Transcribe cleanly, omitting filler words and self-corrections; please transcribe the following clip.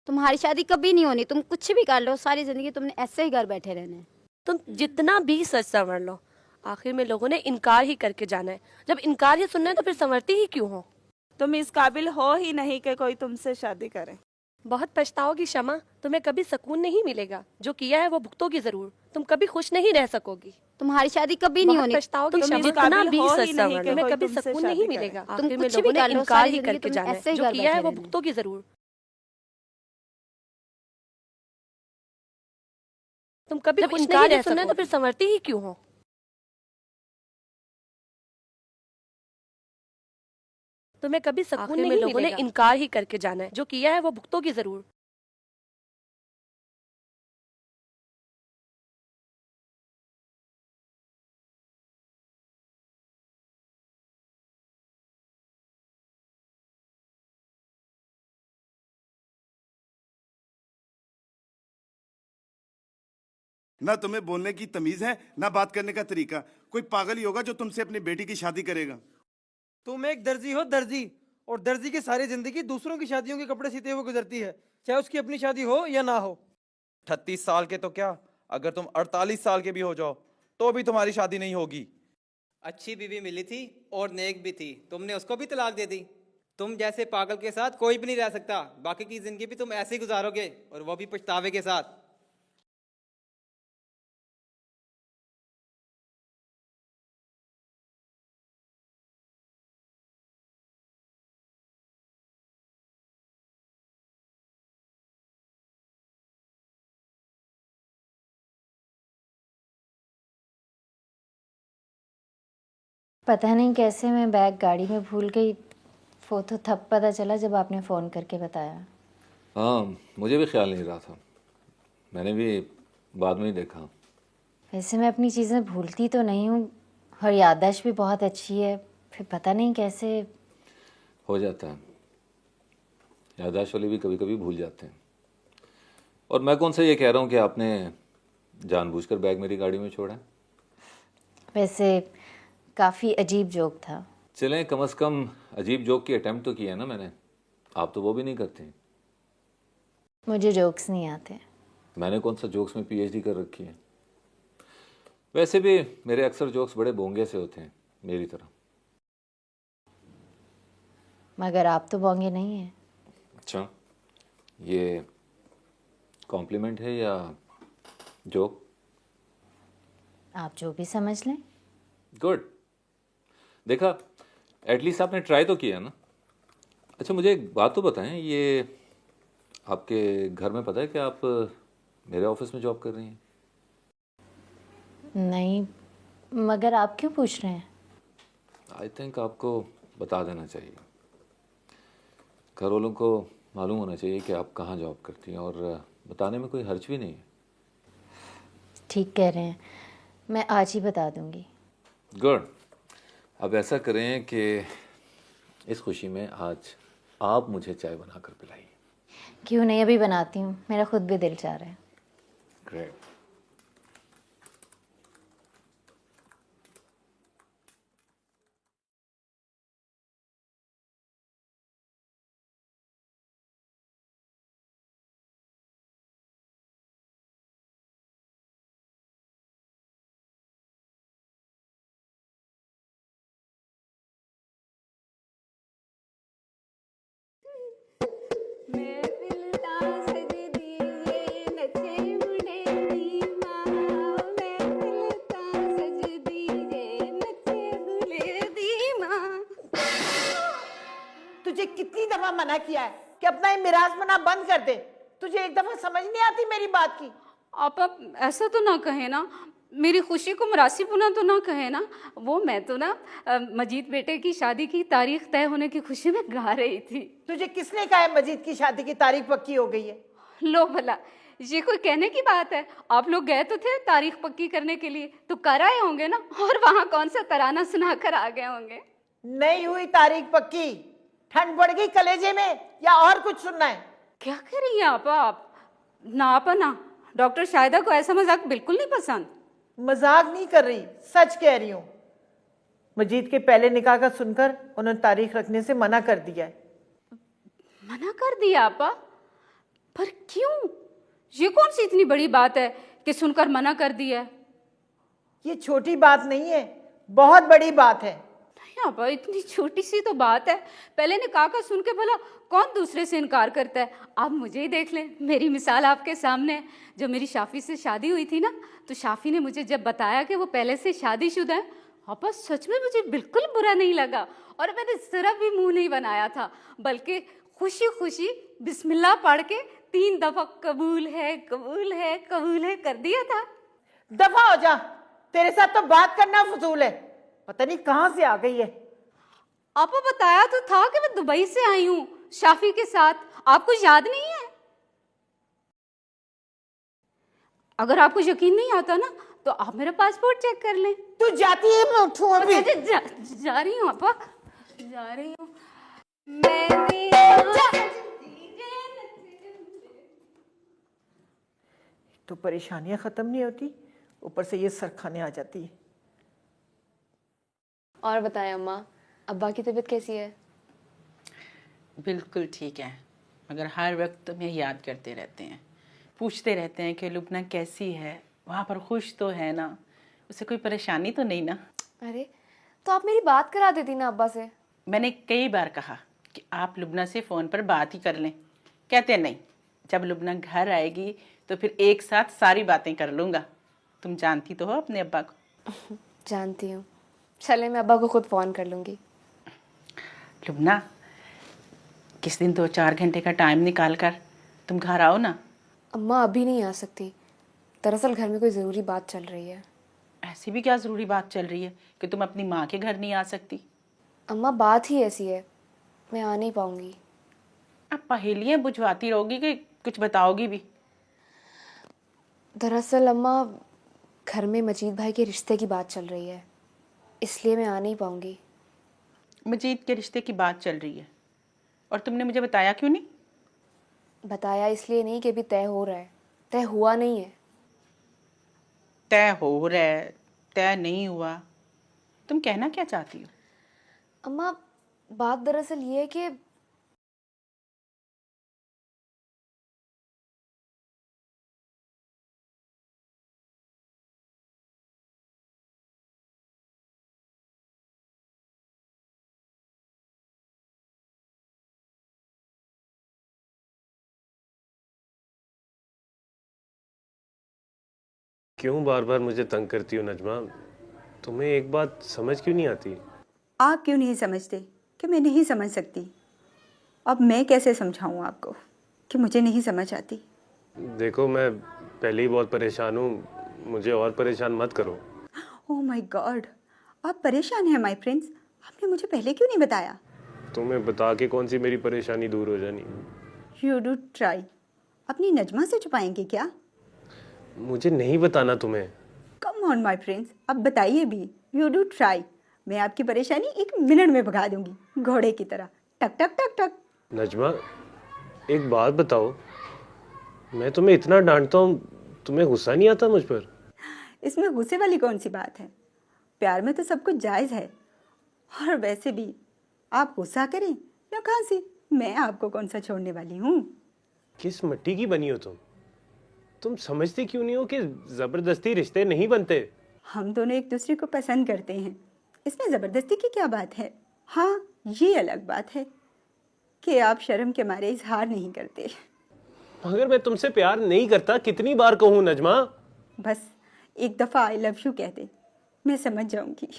तुम्हारी शादी कभी नहीं होनी, तुम कुछ भी कर लो, सारी जिंदगी तुमने ऐसे ही घर बैठे रहना है। तुम जितना भी सच संवर लो, आखिर में लोगों ने इनकार ही करके जाना है। जब इनकार ही सुनना है तो फिर संवरती ही क्यों हो? तुम इस काबिल हो ही नहीं कि कोई तुमसे शादी करे। बहुत पछताओगी शमा, तुम्हें कभी सुकून नहीं मिलेगा। जो किया है वो भुगतोगी जरूर, तुम कभी खुश नहीं रह सकोगी। तुम्हारी शादी कभी नहीं बहुत होनी। पछताओगी तुम शमा, इस जितना काबिल भी हो सच ही नहीं संवर कि लो, तुम्हें कोई कभी तुमसे सुकून शादी नहीं करे। मिलेगा। तुम आखिर में कुछ भी लोगों ने कर लो, इनकार सारी ही जिंदगी करके तुमने जाना है। ऐसे ही जो घर किया है बैठे वो रहना है। भुगतोगी जरूर। तुम कभी खुश नहीं रह सकते तो फिर संवरती ही क्यों हो? तुम्हें कभी सुकून नहीं मिलेगा। लोगों ने इनकार ही करके जाना है। जो किया है वो भुगतोगी जरूर। ना तुम्हें बोलने की तमीज है, ना बात करने का तरीका। कोई पागल ही होगा जो तुमसे अपनी बेटी की शादी करेगा। तुम एक दर्जी हो, दर्जी। और दर्जी की सारी जिंदगी दूसरों की शादियों के कपड़े सीते हुए गुजरती है, चाहे उसकी अपनी शादी हो या ना हो। 38 साल के तो क्या, अगर तुम 48 साल के भी हो जाओ तो भी तुम्हारी शादी नहीं होगी। अच्छी बीवी मिली थी और नेक भी थी, तुमने उसको भी तलाक दे दी। तुम जैसे पागल के साथ कोई भी नहीं रह सकता। बाकी की जिंदगी भी तुम ऐसे ही गुजारोगे, और वो भी पछतावे के साथ। पता नहीं कैसे मैं बैग गाड़ी में भूल गई। वो तो तब पता चला जब आपने फ़ोन करके बताया। हाँ, मुझे भी ख्याल नहीं रहा था, मैंने भी बाद में ही देखा। वैसे मैं अपनी चीज़ें भूलती तो नहीं हूँ और याददाश्त भी बहुत अच्छी है, फिर पता नहीं कैसे हो जाता है। याददाश्त वाले भी कभी कभी भूल जाते हैं। और मैं कौन सा ये कह रहा हूँ कि आपने जानबूझकर बैग मेरी गाड़ी में छोड़ा है। वैसे काफ़ी अजीब जोक था। चलें, कम से कम अजीब जोक की अटेम्प्ट तो किया ना मैंने। आप तो वो भी नहीं करते। मुझे जोक्स नहीं आते। मैंने कौन सा जोक्स में पीएचडी कर रखी है। वैसे भी मेरे अक्सर जोक्स बड़े बोंगे से होते हैं, मेरी तरह। मगर आप तो बोंगे नहीं हैं। अच्छा, ये कॉम्प्लीमेंट है या जोक? आप जो भी समझ लें। गुड, देखा, एटलीस्ट आपने ट्राई तो किया ना। अच्छा, मुझे एक बात तो बताएं, ये आपके घर में पता है कि आप मेरे ऑफिस में जॉब कर रही हैं? नहीं, मगर आप क्यों पूछ रहे हैं? आई थिंक आपको बता देना चाहिए। घर वालों को मालूम होना चाहिए कि आप कहाँ जॉब करती हैं, और बताने में कोई हर्ज भी नहीं है। ठीक कह रहे हैं, मैं आज ही बता दूंगी। गुड। अब ऐसा करें कि इस खुशी में आज आप मुझे चाय बनाकर पिलाइए। क्यों नहीं, अभी बनाती हूँ, मेरा खुद भी दिल चाह रहा है। ग्रेट। तुझे कितनी दफा मना किया है कि अपना ये मिराज मना बंद कर दे। तुझे एक दफा समझ नहीं आती मेरी बात की? आप ऐसा तो ना कहे ना, मेरी खुशी को मुरासिबुना तो ना कहे ना। वो मैं तो ना मजीद बेटे की शादी की तारीख तय होने की खुशी में गा रही थी। तुझे किसने कहा है मजीद की शादी की तारीख पक्की हो गई है? लो भला, ये कोई कहने की बात है? आप लोग गए तो थे तारीख पक्की करने के लिए, तो कर आए होंगे ना, और वहां कौन सा तराना सुनाकर आ गए होंगे। नहीं हुई तारीख पक्की। ठंड बढ़ गई कलेजे में या और कुछ सुनना है? क्या कह रही हैं आप ना आपा ना। डॉक्टर शाहिदा को ऐसा मजाक बिल्कुल नहीं पसंद। मजाक नहीं कर रही, सच कह रही हूँ। मजीद के पहले निकाह का सुनकर उन्होंने तारीख रखने से मना कर दिया है। मना कर दिया आपा? पर क्यों? ये कौन सी इतनी बड़ी बात है कि सुनकर मना कर दिया? ये छोटी बात नहीं है, बहुत बड़ी बात है। नहीं आपा, इतनी छोटी सी तो बात है। पहले निकाह का सुन के भला कौन दूसरे से इनकार करता है? आप मुझे ही देख लें, मेरी मिसाल आपके सामने है। जब मेरी शाफी से शादी हुई थी ना, तो शाफी ने मुझे जब बताया कि वो पहले से शादीशुदा है, आपा सच में मुझे बिल्कुल बुरा नहीं लगा और मैंने जरा भी मुंह नहीं बनाया था, बल्कि खुशी खुशी बिस्मिल्लाह पढ़ के 3 दफा कबूल है कबूल है कबूल है कर दिया था। दफा हो जा, तेरे साथ तो बात करना फजूल है। पता नहीं कहां से आ गई है। आपको बताया तो था कि मैं दुबई से आई हूँ शाफी के साथ, आपको याद नहीं है? अगर आपको यकीन नहीं आता ना, तो आप मेरा पासपोर्ट चेक कर लें। तू जाती है, मैं उठूं अभी? जा रही हूँ आपा, जा रही हूँ तो परेशानियां खत्म नहीं होती, ऊपर से ये सरखाने आ जाती है। और बताएं अम्मा, अब्बा की तबीयत कैसी है? बिल्कुल ठीक है, मगर हर वक्त तुम्हें याद करते रहते हैं, पूछते रहते हैं कि लुबना कैसी है, वहाँ पर खुश तो है ना, उसे कोई परेशानी तो नहीं ना। अरे तो आप मेरी बात करा देती ना अब्बा से। मैंने कई बार कहा कि आप लुबना से फ़ोन पर बात ही कर लें, कहते नहीं, जब लुबना घर आएगी तो फिर एक साथ सारी बातें कर लूँगा। तुम जानती तो हो अपने अब्बा को। जानती हूँ, चले मैं अब्बा को खुद फ़ोन कर लूँगी। लुबना, किस दिन 2-4 घंटे का टाइम निकाल कर तुम घर आओ ना। अम्मा अभी नहीं आ सकती, दरअसल घर में कोई ज़रूरी बात चल रही है। ऐसी भी क्या ज़रूरी बात चल रही है कि तुम अपनी माँ के घर नहीं आ सकती? अम्मा बात ही ऐसी है, मैं आ नहीं पाऊँगी। अब पहेलियाँ बुझवाती रहोगी कि कुछ बताओगी भी? दरअसल अम्मा घर में मजीद भाई के रिश्ते की बात चल रही है, इसलिए मैं आ नहीं पाऊँगी। मजीद के रिश्ते की बात चल रही है और तुमने मुझे बताया क्यों नहीं? बताया इसलिए नहीं कि अभी तय हो रहा है, तय हुआ नहीं है। तय हो रहा है, तय नहीं हुआ, तुम कहना क्या चाहती हो? अम्मा बात दरअसल ये है कि क्यों बार बार मुझे तंग करती हो नजमा? तुम्हें एक बात समझ क्यों नहीं आती? आप क्यों नहीं समझते कि मैं नहीं समझ सकती? अब मैं कैसे समझाऊं आपको कि मुझे नहीं समझ आती? देखो मैं पहले ही बहुत परेशान हूँ, मुझे और परेशान मत करो। ओह माय गॉड, आप परेशान हैं माय फ्रेंड्स? आपने मुझे पहले क्यों नहीं बताया? तुम्हें बता के कौन सी मेरी परेशानी दूर हो जानी? You do try. अपनी नजमा से छुपाएंगे क्या? मुझे नहीं बताना तुम्हें। कम ऑन माय फ्रेंड्स, अब बताइए भी। You do try. मैं आपकी परेशानी 1 मिनट में भगा दूंगी, घोड़े की तरह, टक टक टक टक। नजमा एक बात बताओ, मैं तुम्हें इतना डांटता हूँ, तुम्हें गुस्सा नहीं आता मुझ पर? इसमें गुस्से वाली कौन सी बात है? प्यार में तो सब कुछ जायज़ है। और वैसे भी आप गुस्सा करें या खांसी, मैं आपको कौन सा छोड़ने वाली हूँ। किस मिट्टी की बनी हो तुम समझती क्यों नहीं हो कि जबरदस्ती रिश्ते नहीं बनते? हम दोनों एक दूसरे को पसंद करते हैं, इसमें ज़बरदस्ती की क्या बात है? हाँ, ये अलग बात है कि आप शर्म के मारे इजहार नहीं करते। मगर मैं तुमसे प्यार नहीं करता, कितनी बार कहूँ नजमा? बस एक दफ़ा आई लव यू कह दे, मैं समझ जाऊंगी।